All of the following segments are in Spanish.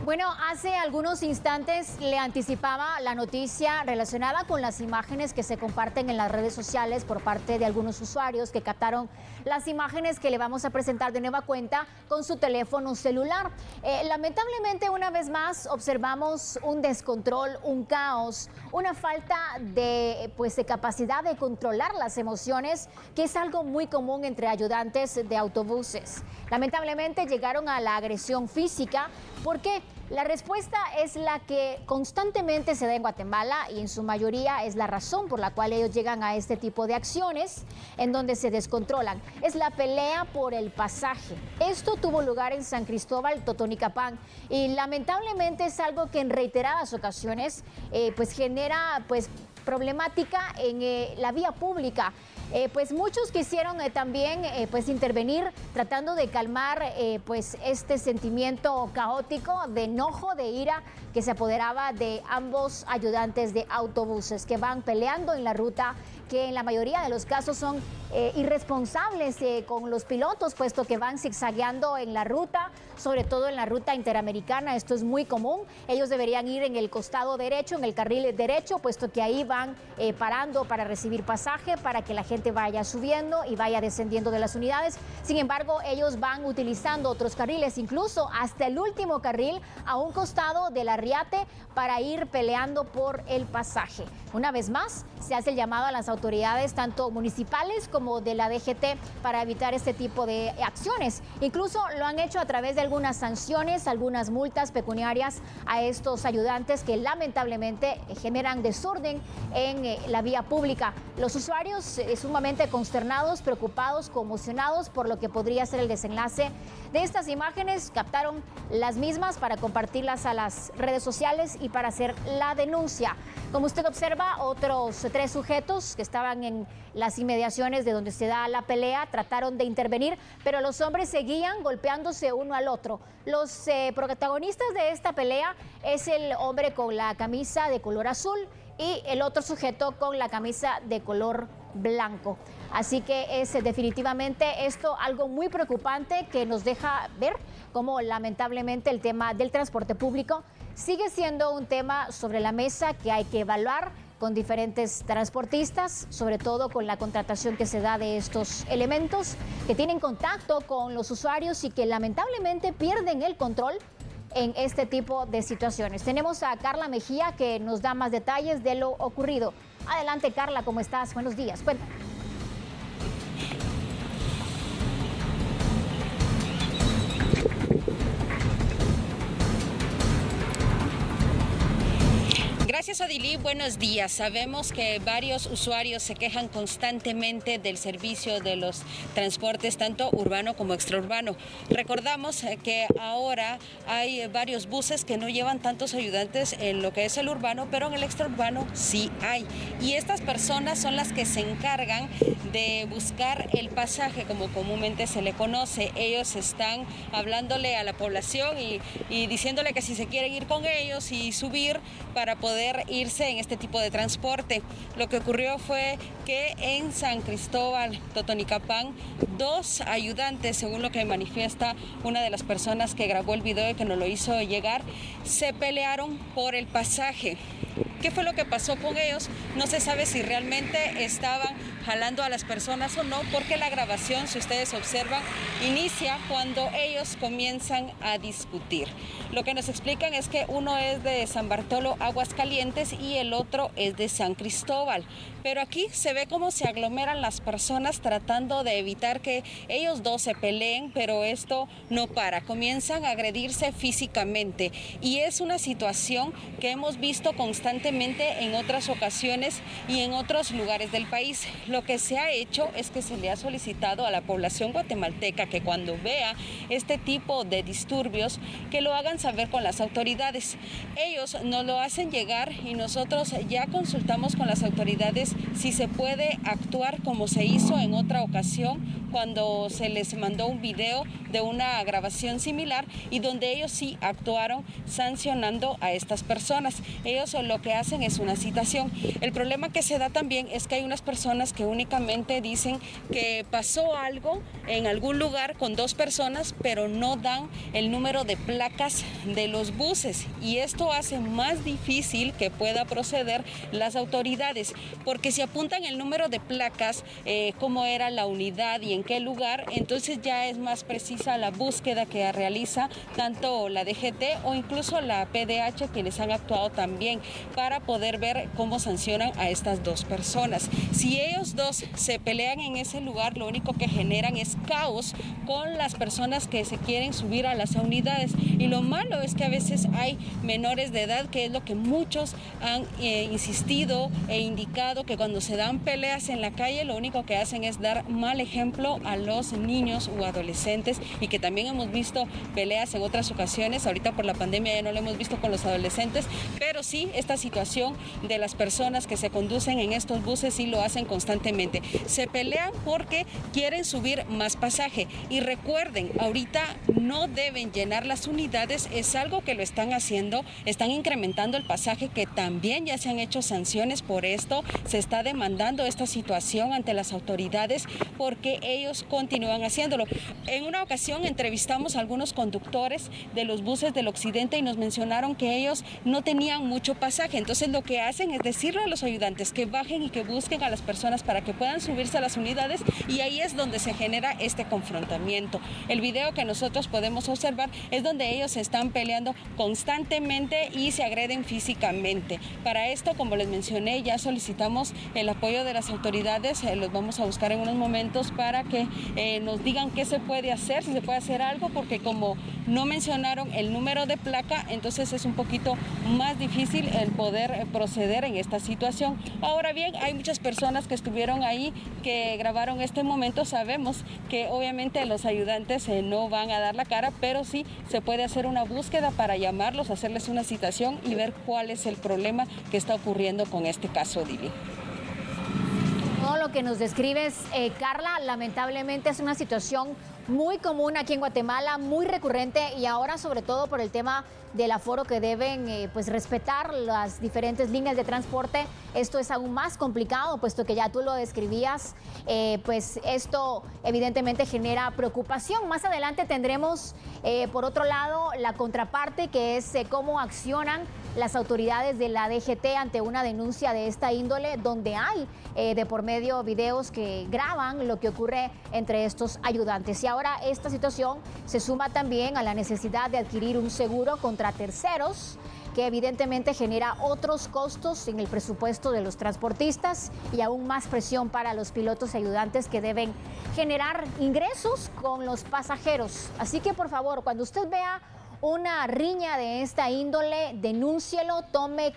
Bueno, hace algunos instantes le anticipaba la noticia relacionada con las imágenes que se comparten en las redes sociales por parte de algunos usuarios que captaron las imágenes que le vamos a presentar de nueva cuenta con su teléfono celular. Lamentablemente, una vez más, observamos un descontrol, un caos, una falta de capacidad de controlar las emociones, que es algo muy común entre ayudantes de autobuses. Lamentablemente llegaron a la agresión física. ¿Por qué? La respuesta es la que constantemente se da en Guatemala y en su mayoría es la razón por la cual ellos llegan a este tipo de acciones en donde se descontrolan. Es la pelea por el pasaje. Esto tuvo lugar en San Cristóbal, Totonicapán, y lamentablemente es algo que en reiteradas ocasiones genera problemática en la vía pública. Muchos quisieron también intervenir tratando de calmar este sentimiento caótico de enojo, de ira que se apoderaba de ambos ayudantes de autobuses que van peleando en la ruta, que en la mayoría de los casos son irresponsables con los pilotos, puesto que van zigzagueando en la ruta, sobre todo en la ruta interamericana. Esto es muy común. Ellos deberían ir en el costado derecho, en el carril derecho, puesto que ahí van parando para recibir pasaje, para que la gente vaya subiendo y vaya descendiendo de las unidades. Sin embargo, ellos van utilizando otros carriles, incluso hasta el último carril a un costado del arriate para ir peleando por el pasaje. Una vez más, se hace el llamado a las autoridades, tanto municipales como de la DGT, para evitar este tipo de acciones. Incluso lo han hecho a través de algunas sanciones, algunas multas pecuniarias a estos ayudantes que lamentablemente generan desorden en la vía pública. Los usuarios sumamente consternados, preocupados, conmocionados por lo que podría ser el desenlace de estas imágenes. Captaron las mismas para compartirlas a las redes sociales y para hacer la denuncia. Como usted observa, otros 3 sujetos que estaban en las inmediaciones de donde se da la pelea trataron de intervenir, pero los hombres seguían golpeándose uno al otro. Los protagonistas de esta pelea es el hombre con la camisa de color azul y el otro sujeto con la camisa de color blanco. Así que es definitivamente esto algo muy preocupante que nos deja ver cómo lamentablemente el tema del transporte público sigue siendo un tema sobre la mesa que hay que evaluar con diferentes transportistas, sobre todo con la contratación que se da de estos elementos que tienen contacto con los usuarios y que lamentablemente pierden el control en este tipo de situaciones. Tenemos a Carla Mejía que nos da más detalles de lo ocurrido. Adelante, Carla, ¿cómo estás? Buenos días. Cuéntame. Gracias, Odilí. Buenos días. Sabemos que varios usuarios se quejan constantemente del servicio de los transportes, tanto urbano como extraurbano. Recordamos que ahora hay varios buses que no llevan tantos ayudantes en lo que es el urbano, pero en el extraurbano sí hay. Y estas personas son las que se encargan de buscar el pasaje, como comúnmente se le conoce. Ellos están hablándole a la población y diciéndole que si se quieren ir con ellos y subir para poder irse en este tipo de transporte. Lo que ocurrió fue que en San Cristóbal, Totonicapán, 2 ayudantes, según lo que manifiesta una de las personas que grabó el video y que nos lo hizo llegar, se pelearon por el pasaje. ¿Qué fue lo que pasó con ellos? No se sabe si realmente estaban jalando a las personas o no, porque la grabación, si ustedes observan, inicia cuando ellos comienzan a discutir. Lo que nos explican es que uno es de San Bartolo, Aguascalientes, y el otro es de San Cristóbal. Pero aquí se ve cómo se aglomeran las personas tratando de evitar que ellos dos se peleen, pero esto no para. Comienzan a agredirse físicamente y es una situación que hemos visto constantemente en otras ocasiones y en otros lugares del país. Lo que se ha hecho es que se le ha solicitado a la población guatemalteca que cuando vea este tipo de disturbios, que lo hagan saber con las autoridades. Ellos nos lo hacen llegar y nosotros ya consultamos con las autoridades si se puede actuar como se hizo en otra ocasión cuando se les mandó un video de una grabación similar y donde ellos sí actuaron sancionando a estas personas. Ellos lo que hacen es una citación. El problema que se da también es que hay unas personas que únicamente dicen que pasó algo en algún lugar con dos personas, pero no dan el número de placas de los buses, y esto hace más difícil que pueda proceder las autoridades, porque si apuntan el número de placas, cómo era la unidad y en qué lugar, entonces ya es más precisa la búsqueda que realiza tanto la DGT o incluso la PDH, quienes han actuado también para poder ver cómo sancionan a estas dos personas. Si ellos dos se pelean en ese lugar, lo único que generan es caos con las personas que se quieren subir a las unidades, y lo malo es que a veces hay menores de edad, que es lo que muchos han insistido e indicado, que cuando se dan peleas en la calle lo único que hacen es dar mal ejemplo a los niños o adolescentes, y que también hemos visto peleas en otras ocasiones. Ahorita por la pandemia ya no lo hemos visto con los adolescentes, pero sí esta situación de las personas que se conducen en estos buses sí lo hacen constantemente. Se pelean porque quieren subir más pasaje, y recuerden, ahorita no deben llenar las unidades, es algo que lo están haciendo, están incrementando el pasaje, que también ya se han hecho sanciones por esto, se está demandando esta situación ante las autoridades porque ellos continúan haciéndolo. En una ocasión entrevistamos a algunos conductores de los buses del occidente y nos mencionaron que ellos no tenían mucho pasaje, entonces lo que hacen es decirle a los ayudantes que bajen y que busquen a las personas para que puedan subirse a las unidades, y ahí es donde se genera este confrontamiento. El video que nosotros podemos observar es donde ellos se están peleando constantemente y se agreden físicamente. Para esto, como les mencioné, ya solicitamos el apoyo de las autoridades, los vamos a buscar en unos momentos para que nos digan qué se puede hacer, si se puede hacer algo, porque como no mencionaron el número de placa, entonces es un poquito más difícil el poder proceder en esta situación. Ahora bien, hay muchas personas que estuvieron ahí, que grabaron este momento. Sabemos que obviamente los ayudantes no van a dar la cara, pero sí se puede hacer una búsqueda para llamarlos, hacerles una citación y ver cuál es el problema que está ocurriendo con este caso, Dili. Todo lo que nos describes, Carla, lamentablemente es una situación muy común aquí en Guatemala, muy recurrente, y ahora sobre todo por el tema del aforo que deben pues respetar las diferentes líneas de transporte. Esto es aún más complicado, puesto que ya tú lo describías, pues esto evidentemente genera preocupación. Más adelante tendremos, por otro lado, la contraparte, que es cómo accionan las autoridades de la DGT ante una denuncia de esta índole, donde hay de por medio videos que graban lo que ocurre entre estos ayudantes. Y ahora esta situación se suma también a la necesidad de adquirir un seguro contra terceros, que evidentemente genera otros costos en el presupuesto de los transportistas y aún más presión para los pilotos y ayudantes, que deben generar ingresos con los pasajeros. Así que, por favor, cuando usted vea una riña de esta índole, denúncielo,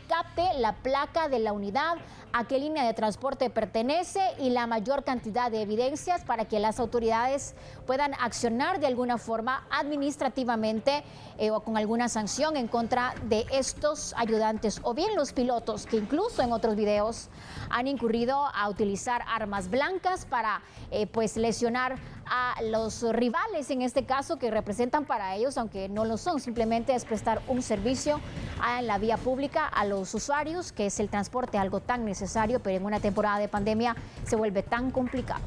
capte la placa de la unidad, a qué línea de transporte pertenece y la mayor cantidad de evidencias para que las autoridades puedan accionar de alguna forma administrativamente o con alguna sanción en contra de estos ayudantes, o bien los pilotos, que incluso en otros videos han incurrido a utilizar armas blancas para pues lesionar a los rivales, en este caso, que representan para ellos, aunque no lo son, simplemente es prestar un servicio en la vía pública a los usuarios, que es el transporte, algo tan necesario, pero en una temporada de pandemia se vuelve tan complicado.